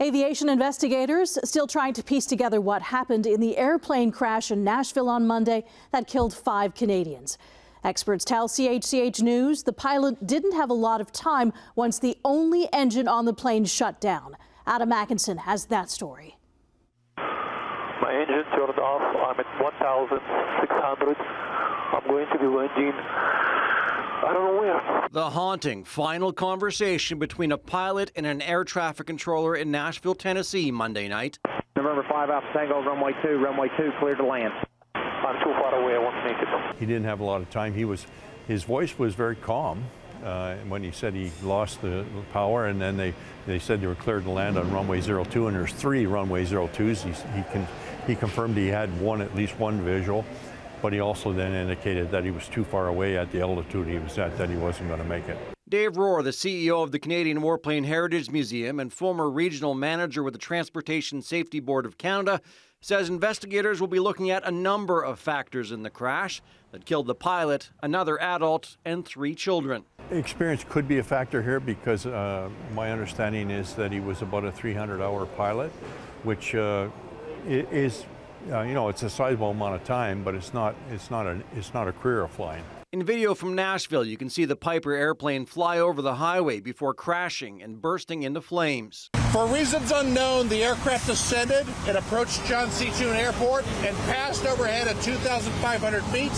Aviation investigators still trying to piece together what happened in the airplane crash in Nashville on Monday that killed 5 Canadians. Experts tell CHCH News the pilot didn't have a lot of time once the only engine on the plane shut down. Adam Atkinson has that story. My engine turned off. I'm at 1,600. I'm going to be landing, I don't know where. The haunting final conversation between a pilot and an air traffic controller in Nashville, Tennessee, Monday night. November 5 Alpha Tango, runway 2, cleared to land. I'm too far away, I won't make it. He didn't have a lot of time. His voice was very calm when he said he lost the power, and then they said they were cleared to land on runway 02, and there's 3 runway 02s. He confirmed he had at least one visual, but he also then indicated that he was too far away at the altitude he was at, that he wasn't going to make it. Dave Rohrer, the CEO of the Canadian Warplane Heritage Museum and former regional manager with the Transportation Safety Board of Canada, says investigators will be looking at a number of factors in the crash that killed the pilot, another adult, and 3 children. Experience could be a factor here because my understanding is that he was about a 300-hour pilot, which is, it's a sizable amount of time, but it's not a career of flying. In video from Nashville, you can see the Piper airplane fly over the highway before crashing and bursting into flames. For reasons unknown, the aircraft descended and approached John C. Chun Airport and passed overhead at 2,500 feet.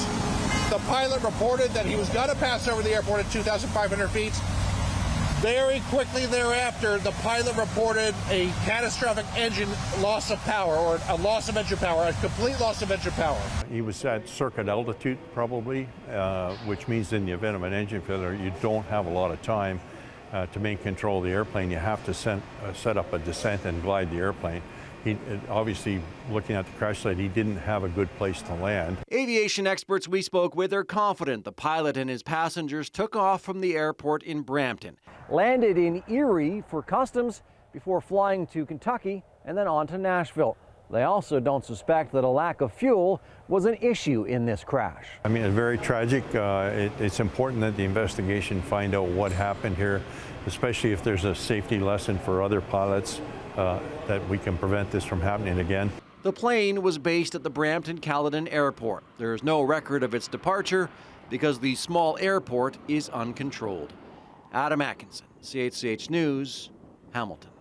The pilot reported that he was going to pass over the airport at 2,500 feet. Very quickly thereafter, the pilot reported a catastrophic engine loss of power, or a loss of engine power, a complete loss of engine power. He was at circuit altitude probably, which means in the event of an engine failure, you don't have a lot of time to maintain control of the airplane. You have to set up a descent and glide the airplane. He obviously, looking at the crash site, he didn't have a good place to land. Aviation experts we spoke with are confident the pilot and his passengers took off from the airport in Brampton, landed in Erie for customs before flying to Kentucky and then on to Nashville. They also don't suspect that a lack of fuel was an issue in this crash. I mean, it's very tragic. It's important that the investigation find out what happened here, especially if there's a safety lesson for other pilots, that we can prevent this from happening again. The plane was based at the Brampton-Caledon Airport. There is no record of its departure because the small airport is uncontrolled. Adam Atkinson, CHCH News, Hamilton.